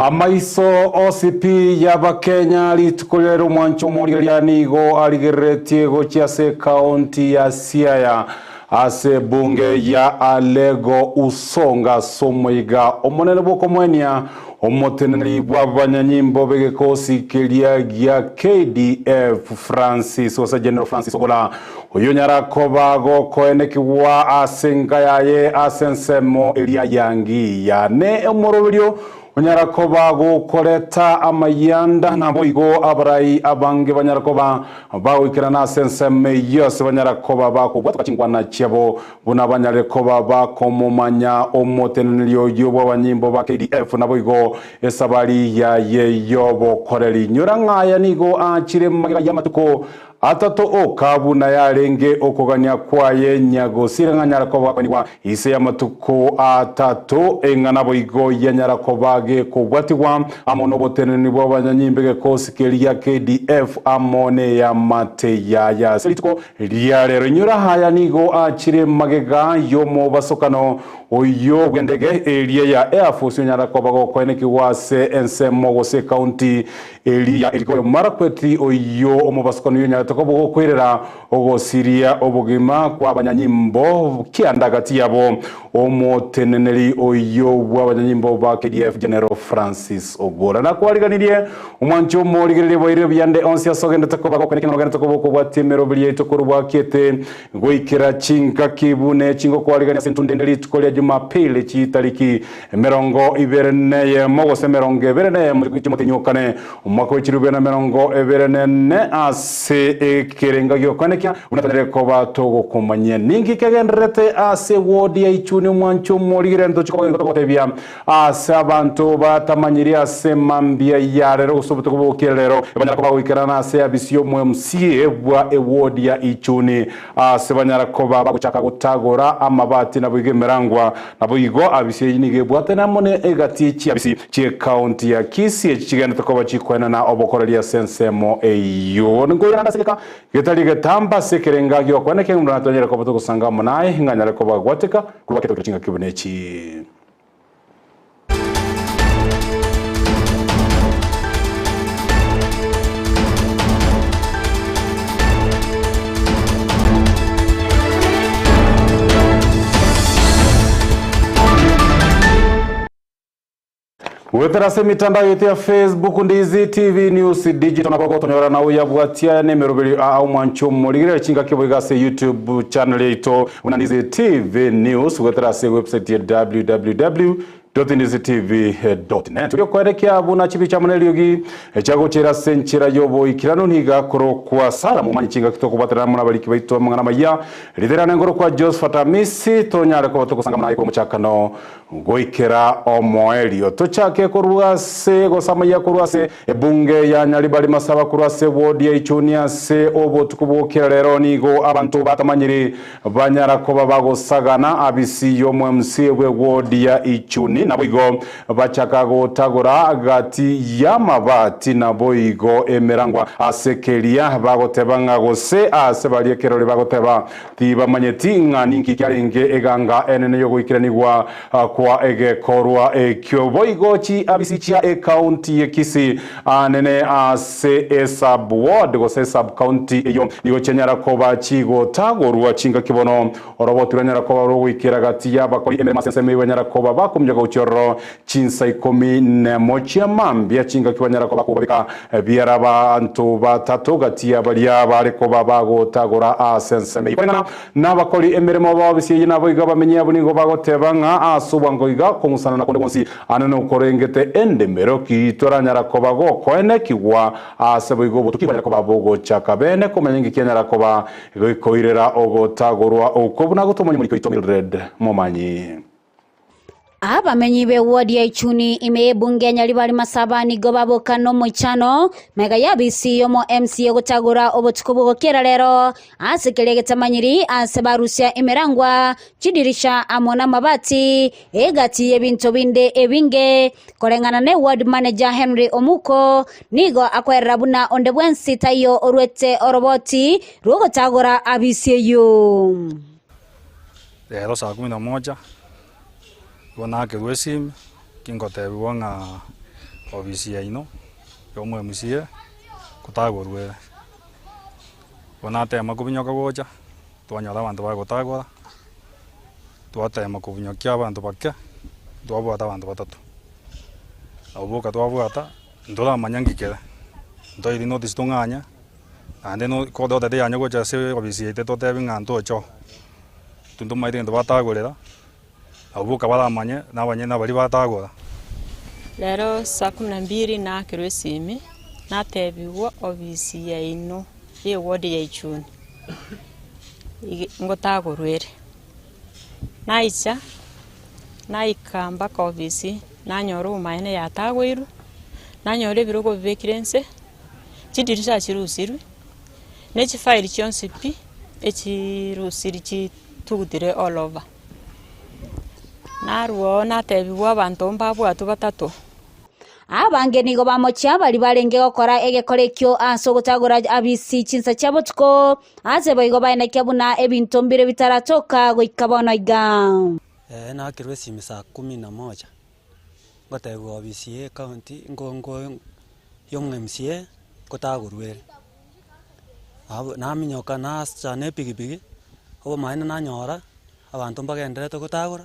Amaiso OCP yaba Kenya litukolera mwancho muri nigo aligeretie gochiase kaunti ya Siaya ase bunge ya Alego Usonga Somoiga omonene boko mwenya omoteneri bw'abanyanyimbo begekosi kelia gya KDF Francis Osa General Francis Ogola oyo nyarako bago koenekiwa asenga yaye asensemo elia yangi ya ne omorobelyo Onyarako bago koleta amayanda nabo igo abarai abange banyarako bago ikirana senseme yose banyarako bako bwatwa chingwana chebo buna banyarako bako mumanya omotenelyo yobo abanyimbo ba KDF nabo igo esabali ya yeyobo koreli nyurangaya nigo achire magera yamatuko Atato okabu na yarenge okoganya kwaye nyago siranga nyarako bakaniwa ise yamatuko atato engana boigo ya nyarako bage kogwatigwa amono boteneni bo banyanyimbege kosikelia KDF amone ya mate ya selituko lia rero nyura haya nigo achire magega yomo basokano oyo bwendege elia ya Air Force nyarako bago kweneki wase ensemo gose county elia eliko marakweti oyo omobasokano nyarako Tokobo kwerera ogosiria obugima kwa abanyanyimbo kiandagati yabo omoteneneri oyo bw'abanyanyimbo ba KDF General Francis Ogola nakwariganirie omwancho morigerere boire byande onsi asogenda takoba kokeneka ngenda takobo kubwatemero bili tokorwa kete goikera chinka kibune chingo kwarigania sentundenderi tukolia Jumapili chitariki 24 mogose 24 muri kwitimotenyokane umwaka w'ikirubena 24 ase kerenga gyokonekya unatanere ko batogo kumanya ningi kagendrete ase wodi ya ichuni mwancho morire ndo chiko gotebya ase abantu batamanyiri ase mambia yarero usobuto kubokerero banyara ko bawikerana ase abisiyo MCA bwa wodi ya ichuni ase banyara ko baguchaka gutagora amabati nabugemerangwa nabuyigo abisiyo yinige bwatana mone egati chi abisi chi county ya Kisii chigenda ko bachikwena na obokorelia sensemo eyo ngoyana seka Getalige tamba sekerenga gyo kwaneke mnatonyera ko bato kusanga munaye nganyara ko bagwateka kuba keto kinga kibonechi Weterase mitandao yote ya Facebook ndizi TV News Digital na kwa tonyora na uya bwatia nemero bili au mwancho muligire chinga kibogase YouTube channel yeto unandizi TV News weterase website ya www.ndizitv.net Tulio kwerekea abuna chibi cha mwaneliogi Echago chera senchera yobo ikirano niga kuro kwa sara Mumani chinga kitoko batera muna baliki baito mungana maya Lidera nengoro kwa Josephat Amisi Tonyare kwa batoko sanga muna ipo mchakano Goikera omoelio Tochake kuruase Gosama kuruase Bunge ya nyalibali masaba kuruase Wodi ya ichunia se Obo tukubu kerero nigo Abantu batamanyiri Banyara koba bago sagana Abisi yomo MCA Wodi ya ichuni Naboigo bachakago tagora agati yamabati naboigo emerangwa asekelia bagotebanga gose asebalie kerole bagoteba tiba manyeti ngani kyarenge eganga enene yo guikiranirwa kwa egekorwa ekyo boigo chi abisichia county ya Kisii anene ase sub ward gose sub county eyo nigo chenyara ko bachigo tagorwa chinga kibono oroboturanyara ko barogwikira gati yabakori emermasenseme banyara ko bakumye Choro chinsa 11 mambia chinga kiwanyara ko bakubika biaraba antu batatu gatia balia bareko babago tagora asenseme ibana nabakoli emeremo babisi yinabo igaba menya buningo bagotebanga asubango iga kumusana na kondegonsi anano korengete endemero kitoranyara ko bago koenekiwa asebo igo butukibanyara ko babogo chakabene komenyengi kianyara ko ba koirera ogotagorwa okobuna gutomonye muri koito Mildred Momanyi Abamenyi be wodi ya ichuni ime bunge nyalibali masabani gobaboka no mochano mega yabisi yomo MCA gutagura obotukubugo kera lero asekelege tamanyiri asebarusia imerangwa chidirisha amona mabati egati yebinto binde ebinge kolengana ne ward manager Henry Omuko nigo akwerabuna ondebwensi tayo orwete oroboti rugotagura abisi yo Lero saa 11 Wana ke wesim kingote wanga obisi ya ino yomo MCA kutagurwere onatema kubinyoka gocha twanyara abantu bagotagora twatema kubinyokia abantu bake twabwata abantu batatu abuka twabwata ndola manyangikere ndoiri notice tunganya ande no kodo de yanyo gocha se obisi ite to tebi nganto cho tundu maire ndo batagorera abuka baramanye nabanye nabari batagora lero saa 12 nakirwe simi natebiwa obisi ya ino ye wodi ya Ichuni ngotagorwere naicha naikamba ka obisi nanyora umaene yatagwiru nanyora ebirogo bibekirense chidirisha chirusirwe nechi file chonsipi echirusiri chitugutire all over naruo natebiwa abantu mbabwatu batatu abange nigo bamochia bali barenge gokora egekorekyo aso gutagura abisi chinsa chabo tuko aze boigo baina kyabuna ebintu mbire bitaratoka goikabona iga nakirwe simi saa 11 ngotebiwa obisi county ngongo yomwe MCA kutagurwere naminyoka nasane pigipigi obo maina nanyora abantu mbagenderete gutagura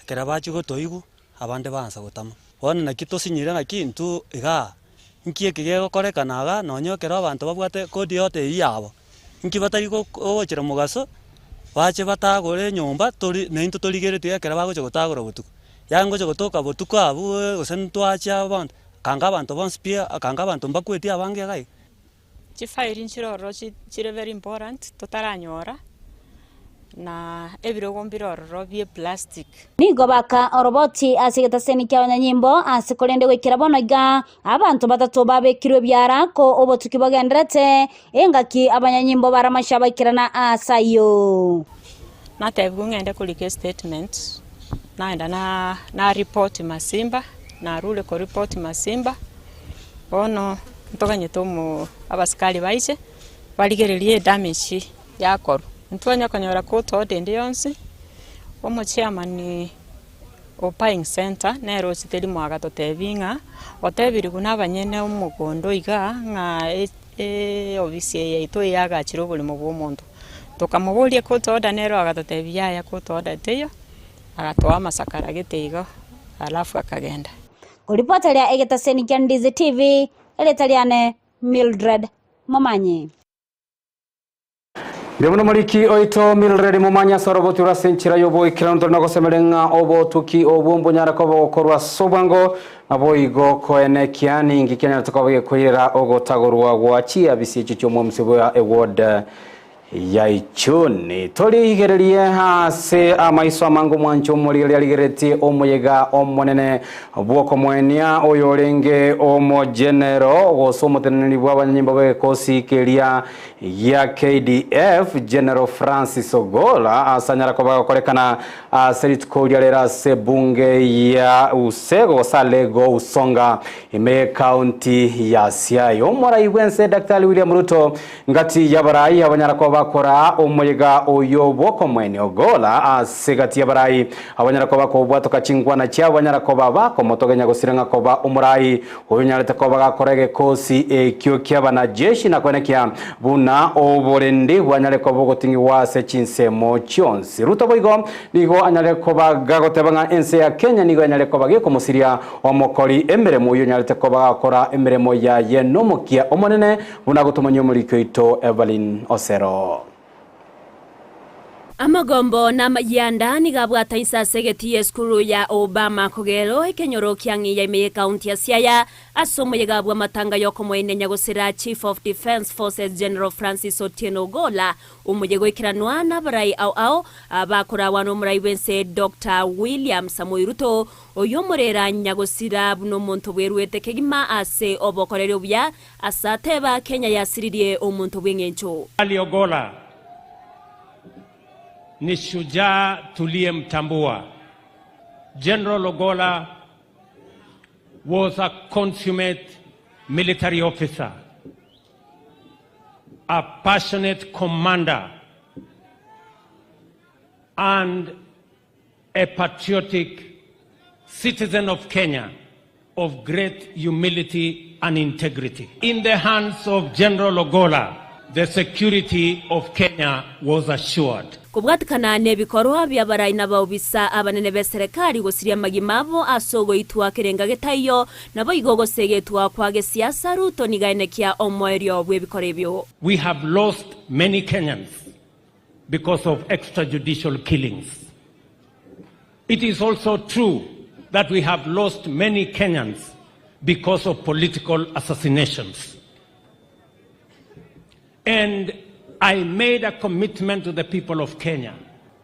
kera bachi gotoigu abande bansa gutama ona nakitosinyire nakintu iga nkie kigego korekanaga nonyokera abantu babwate kodi yote yabo nki batari gochira mugaso bache batagore nyumba tori neinto torigerete kera bagoche gutagura butuku yangoche gotoka butuku abu gosentwacha abantu kanga abantu bonspia kanga abantu mbakweti abange gai chifairi nchiroro chire very important totaranyora na ebirogo mbiroro bie plastic nigo baka oroboti asigeta seni kyabanya nyimbo asikolende gwikira bonoga abantu batatu babekirwe byara ko obotuki bagenderete engaki abanyanyimbo baramashaba ikirana asayo natebwe ngende kulike statement naenda na report Masimba na rule ko report Masimba ono ntoganye tomu abasikali baise baligererie damage yakoro ntwanya kanyora koto dende yonsi omo chairman opaying center nero siteli mwaga totebinga otebiri kuna banyene umugondo iga nga obisi yeito yaga chiro buli mu bomuntu tokamubulie koto nero agatotebia ya koto teyo agatoa masakara geteiga alafu akagenda kuripota ya egetaseni Kandizi TV eletaliane Mildred Momanyi Ndemuna muliki oito Mildred Momanyi soroboti urasenchira yobo ikirando nagosemerenga obo tuki obumbu nyara ko bokorwa sobwango aboigo koene kiani ngikenya tukabaye kwira ogotagorwa gwachi abisi cyo mu msibo ya award ya Ichuni torigererie hase amaiso amangu mwancho muri yaligereti omuyega omonene bwoko mwenia oyorenge omo general gosomoteneni bwabanyimbo bekosi kelia ya KDF General Francis Ogola asanyara ko bakorekana serit kolia lera sebunge ya Usego Salego Usonga ime county ya Siaya omora igwense Dr. William Ruto ngati yabarai abanyara ko bakora omuyega oyo bwoko mwene Ogola asigati yabarai abanyara ko bakobwa tokachingwa na cya abanyara ko bako motogenya gosirenga ko ba umurai oyo nyarete ko bagakorege kosi ekyo kyabana jeshi na kwenekya buna oborende bwanyare ko bogotingi wase chinsemo chionsi Ruto boigo nigo anyare ko bagagotebanga ense ya Kenya nigo anyare ko bagiye kumusiria omokori emeremo oyo nyarete ko bagakora emeremo ya yenomokia omonene buna gutumanyo muri kyoito Evelyn Osero Amagombo na mayanda ni gabwata insasegeti eskuru ya Obama kogero ekenyoro kyangi ya ime county ya Siaya asomo yegabwa matanga yoko mwene nyagosera Chief of Defense Forces General Francis Otieno Ogola umujego ikiranwa na barai au abakora wano murai wense Dr. William Samoei Ruto oyomorera nyagosira buno muntu bwerwete kegima ase obokorero bya asateba Kenya yasiririe omuntu bwengencho Ali Ogola ni shujaa tuliyemtambua. General Ogola was a consummate military officer, a passionate commander, and a patriotic citizen of Kenya of great humility and integrity. In the hands of General Ogolla, the security of Kenya was assured. Kubwatikana nebikorwa bya baraina ba obisa abanene be serikali gosiria magimabo asogo itwa kirenga getayo nabo igogo segetwa kwage siasa Ruto nigaenekia omwerio bwebikorebyo. We have lost many Kenyans because of extrajudicial killings. It is also true that we have lost many Kenyans because of political assassinations. And I made a commitment to the people of Kenya.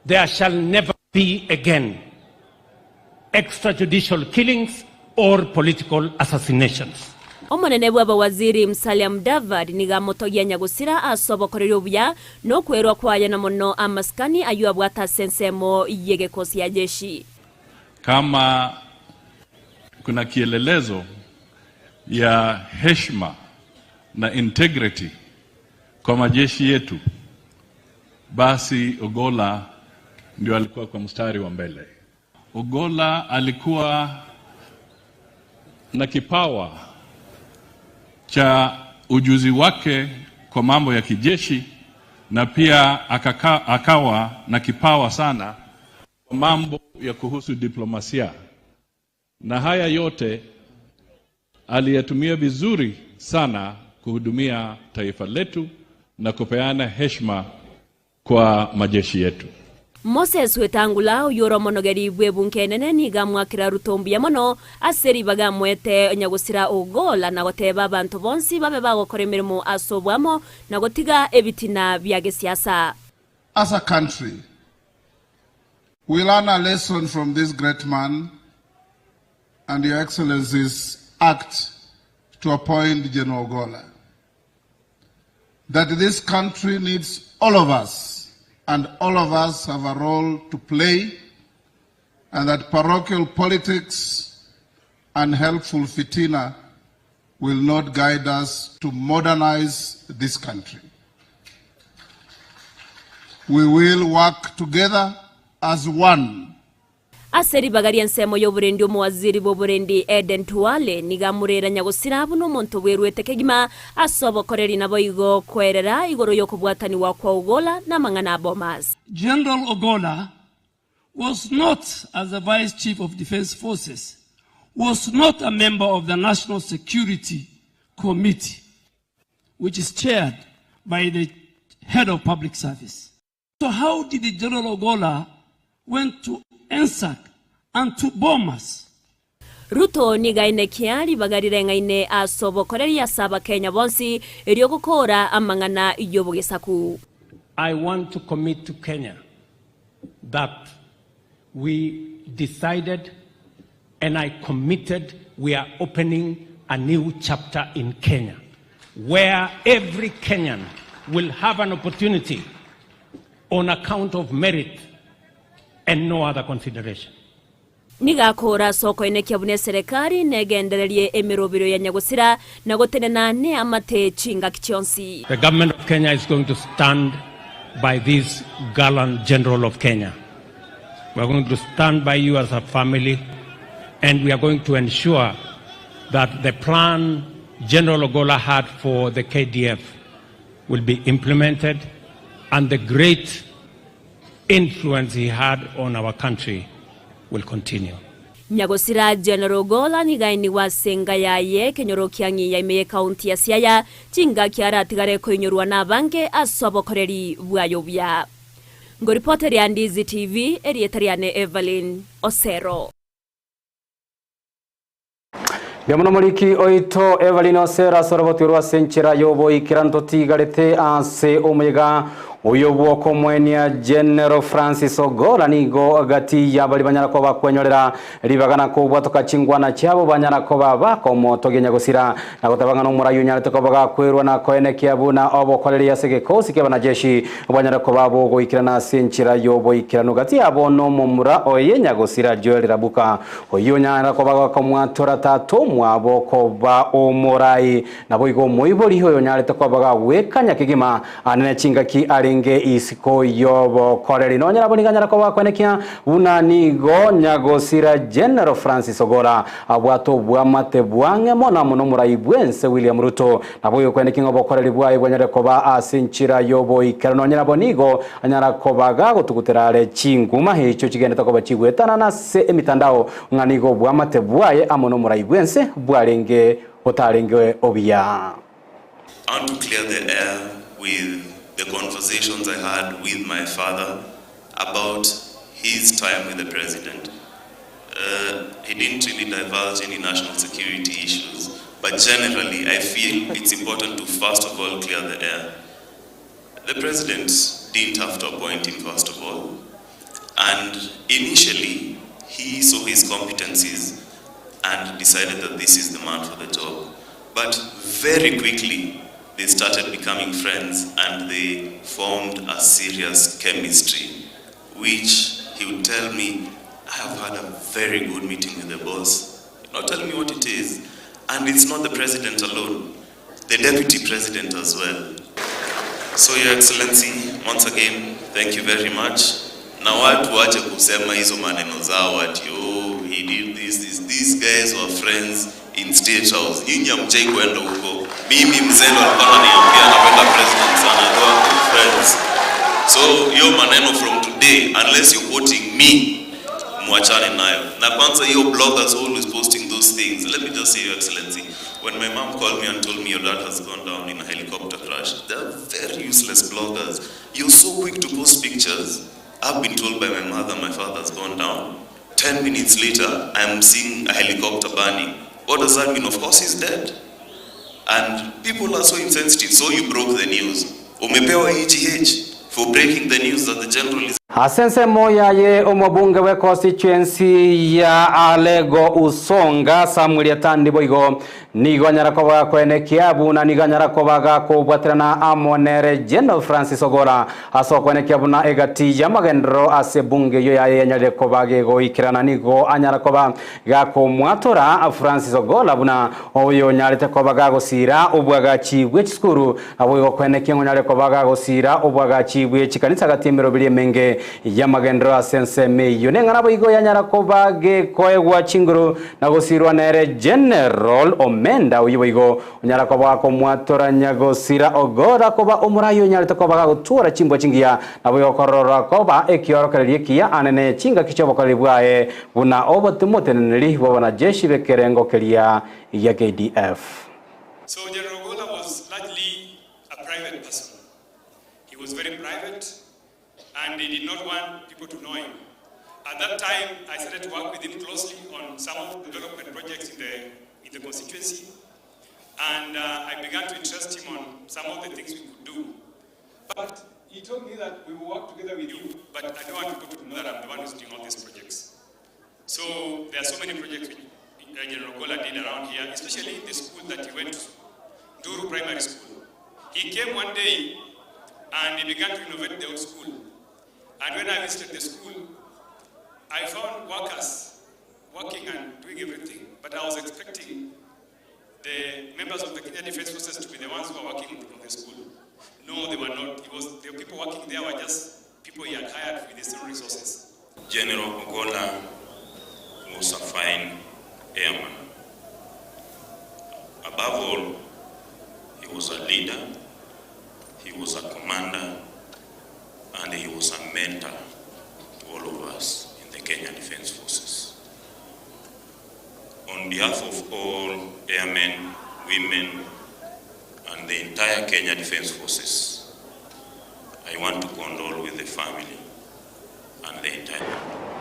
There shall never be again extrajudicial killings or political assassinations. Omonene bwa waziri Musalia Mudavadi nigamotogia Nyagusira asobokorera obuya no kwerwa kwaya na mono amaskani ayua bwata sensemo yegekosi ya jeshi. Kama kuna kielelezo ya heshima na integrity kwa majeshi yetu, basi Ogolla ndio alikuwa kwa mstari wa mbele. Ogolla alikuwa na kipawa cha ujuzi wake kwa mambo ya kijeshi, na pia akawa na kipawa sana kwa mambo ya kuhusu diplomasia, na haya yote aliyatumia vizuri sana kuhudumia taifa letu na kupeana heshima kwa majeshi yetu. Moses Wetangula uyoro monogeri bwebunkenene nigamwakira Rutombuya mono aseri bagamwete Nyagusira Ogolla na goteba abantu bonsi babe bagokora emirimo asobwamo na gotiga ebitina byage siasa. As a country, we learn a lesson from this great man, and Your Excellency's act to appoint General Ogolla, that this country needs all of us, and all of us have a role to play, and that parochial politics and helpful fitina will not guide us to modernize this country. We will work together as one. Aseri bagari ensemo y'oburendi omuwaziri bw'oburendi Eden Tuwale nigamurera Nyagusira buno muntu bwerwete kegima asobokoreri nabo igo kwerera igoro y'okubwatani wa kwa Ogolla na mangana bomas. General Ogolla was not, as the Vice Chief of Defense Forces, was not a member of the National Security Committee, which is chaired by the Head of Public Service. So how did the General Ogolla went to Ensak and to Bomas? Ruto nigaine kiari bagarire ngaine asobokoreri asaba Kenya bonsi eriogokora amangana iyobogesaku. I want to commit to Kenya that we decided and I committed we are opening a new chapter in Kenya where every Kenyan will have an opportunity on account of merit and no other consideration. Nigakora soko ineke bune serikali negendererie emirobiro ya Nyagusira na gotenena ne amate chinga kichonsi. The government of Kenya is going to stand by this gallant general of Kenya. We are going to stand by you as a family, and we are going to ensure that the plan General Ogolla had for the KDF will be implemented, and the great influence he had on our country will continue. Nyagusira General Ogolla nigaini wasenga yaye kenyorokiangi ya imeye kaunti ya Siaya chinga kiara tigare koinyorwa na banke asobokoreri bwayobya. Ngoripoteri ya Ndizi TV erietariane Evelyn Osero. Yamuno muliki oito Evelyn Osero sorobotirwa senchera yobo ikiranto tigarete ase omega uyobo komwenia General Francis Ogolla nigo agati yabali banyara ko bakwenyorera ribagana ko bwatoka chingwana cyabo banyara ko bakomo toge Nyagusira na gotabangana umurayu nyara to baga kwerwa na koene kiabuna obokoreri yasege kosi ke banajeshi banyara ko babo go ikirana senchira yobo ikirano gati abono mumura oye Nyagusira Joel Rabuka oyo nyara ko baga komwatora tato mwabo ko ba omurai nabo igo muibori hoyo nyara to baga wekanya kigima anene chinga ki ari arenge isiko yobo koreri no nyara boni ganyara ko bakwenekia unanigo nyagosira General Francis Ogola abwato bwamate bwange mona muno muraibwense William Ruto nabo kwenekia ngobo koreri bwaye bwanyare ko ba asinchira yobo ikara no nyara bonigo anyara ko baga gutuguterare chinguma hecho kigendeta ko bachigwetana na se emitandao unanigo bwamate bwaye amono muraibwense bwarenge otarenge obia. I want to clear the air with the conversations I had with my father about his time with the president. He didn't really divulge any national security issues, but generally I feel it's important to first of all clear the air. The president didn't have to appoint him first of all, and initially he saw his competencies and decided that this is the man for the job. But very quickly they started becoming friends and they formed a serious chemistry, which he would tell me, I have had a very good meeting with the boss. Now tell me what it is. And it's not the president alone, the deputy president as well. So Your Excellency, once again, thank you very much. Now watu wache kusema hizo maneno zao ati he did this. These guys were friends in State House. Nyinyi hamjai kwenda huko. Mimi mzeno alikuwa ananiambia napenda president sana, they were friends. So hiyo maneno from today, unless you're quoting me, muachane nayo. Na kwanza hiyo bloggers always posting those things. Let me just say, Your Excellency, when my mom called me and told me your dad has gone down in a helicopter crash, they're very useless bloggers. You're so quick to post pictures. I've been told by my mother my father's gone down. 10 minutes later, I'm seeing a helicopter burning. What does that mean? Of course he's dead. And people are so insensitive. So you broke the news. Umepewa EGH for breaking the news that the general is... Asense moya ye omobunge we constituency ya Alego Usonga Samuel Atandi boigo nigonyara ko bakwene kiabu na niganyara ko baga ko bwatrana amonere General Francis Ogola asokwene kiabu na egati ya magendro ase bunge yo ya nyale ko bage go ikirana nigo anyara ko baga ko mwatora Francis Ogola buna oyo nyalete ko baga go sira obwaga chibwe chikuru abo kwene kingo nyale ko baga go sira obwaga chibwe chikanisa gatimero bili menge ya magendro asense meyo nengana igo yanyara ko bage koegwa chinguru na gosirwa nere General Omenda uyibo unyara ko bako mwatora nyagosira Ogola ko ba omurayo nyarita ko baga gutura chimbo chingia nabo korora ko ba ekiorokererie kia anene chinga kichobo kalibwae buna obotumote neli bobana jeshi bekerengo kelia ya KDF. So General Ogola was largely a private person. He was very private, and he did not want people to know him. At that time, I started to work with him closely on some of the development projects in the constituency, and I began to interest him on some of the things we could do. But he told me that we will work together with you, but I don't want people to know that I'm the one who's doing all these projects. So there are so many projects which General Ogola did around here, especially in the school that he went to, Duru Primary School. He came one day and he began to renovate the old school. And when I visited the school, I found workers working and doing everything. But I was expecting the members of the Kenya Defense Forces to be the ones who were working on the school. No, they were not. The people working there were just people he had hired with his own resources. General Ogola was a fine airman. Above all, he was a leader, he was a commander, and he was a mentor to all of us in the Kenya Defense Forces. On behalf of all airmen, women, and the entire Kenya Defense Forces, I want to condole with the family and the entire...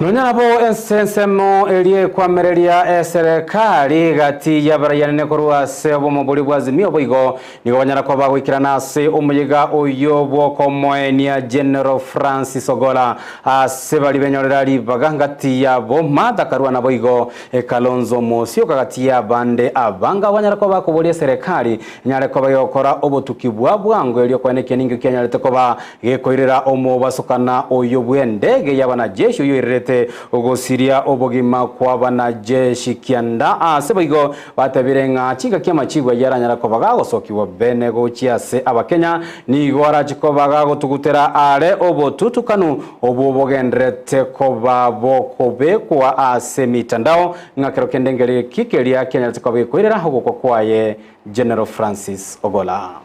Nonyabo ensensemo elie kwa merelia serikali gati ya barayane korwa sebo mobuli bwazimio boigo nigonyara ko bagwikira nase umuyiga oyobo komoenia General Francis Ogola asebali benyorera libaga ngati ya bomma dakarwa na boigo Kalonzo Musyoka kagati ya bande abanga wanyara ko bakobolie serikali nyare ko bayokora obutukibwa bwango elio kwaneke ningi kyanyarete ko ba gekoirera omo basokana oyobwe ndege yabana jeshi oyo bagerete ugosiria obogima kwa banajeshi kianda ase boigo batabirenga chika kiama chigwa yaranyara ko bagagosokiwa bene gochiase abakenya ni gora chiko bagagotugutera are obotutukanu obubogendrete ko babokobekwa ase mitandao ngakero kendengere kikeria Kenya tikobekwirira hogoko kwaye General Francis Ogola.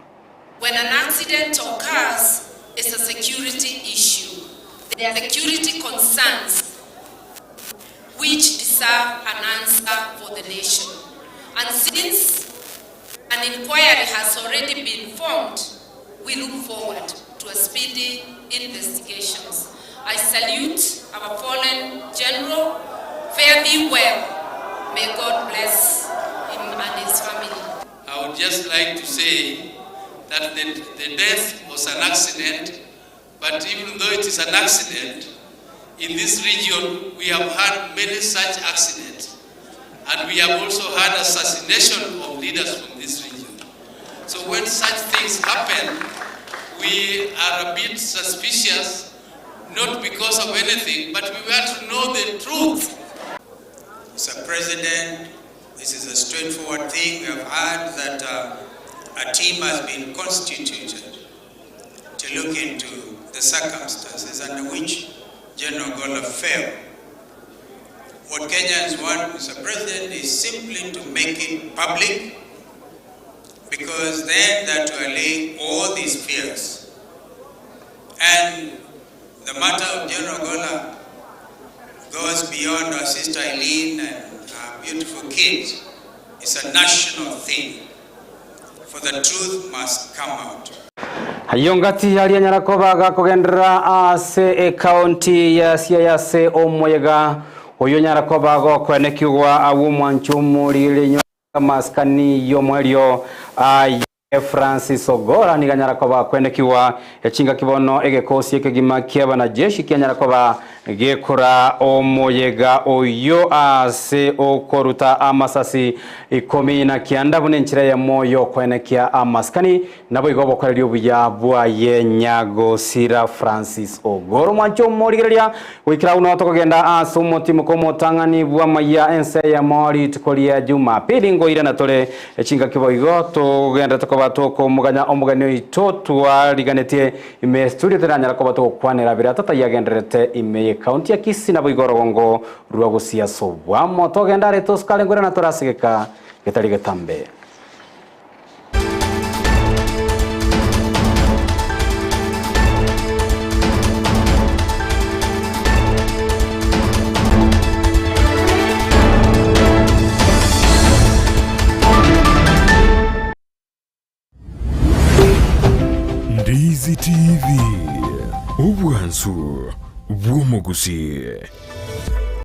When an accident occurs, it's a security issue. There are security concerns which deserve an answer for the nation. And since an inquiry has already been formed, we look forward to a speedy investigations. I salute our fallen general. Fare thee well. May God bless him and his family. I would just like to say that the death was an accident, but even though it is an accident, in this region we have had many such accidents, and we have also had assassination of leaders from this region. So when such things happen, we are a bit suspicious, not because of anything, but we want to know the truth. Mr. President, this is a straightforward thing. We have heard that a team has been constituted to look into the circumstances under which General Ogola fell. What Kenyans want, Mr. President, is simply to make it public, because then that will allay all these fears. And the matter of General Ogola goes beyond our sister Eileen and our beautiful kids. It's a national thing, for the truth must come out. Hayongati yali nyarakobaga kugendera ase county ya Siaya se omoyega oyo nyarakobaga kwenekiwa awumwanchumulile maskani yomwelio Francis Ogola ni ganyarakoba kwenekiwa echinga kibono egekosi ekegima ky'abanajeshi kyanyarakoba gekura omoyega oyo ase okoruta amasasi 19 bunenchira ya moyo kwenekia amaskani nabo igobo korelyo buya bwaye nyago sira Francis Ogola mwancho morigereria wikira uno tokogenda ase umutima komotangani bwa maya ense ya mori tukolia Jumapili ngoira natole echinga kiboigo tugenda toko muganya omugani itotu aliganetie ime studio teranyara ko bato kwanera biratata yagenderete ime county ya Kisii na Bigorogongo ruagusia sobwa moto gendare toskale ngora na torasigeka getalige tambe. Ndizi TV, ubwansu bw'omugusi.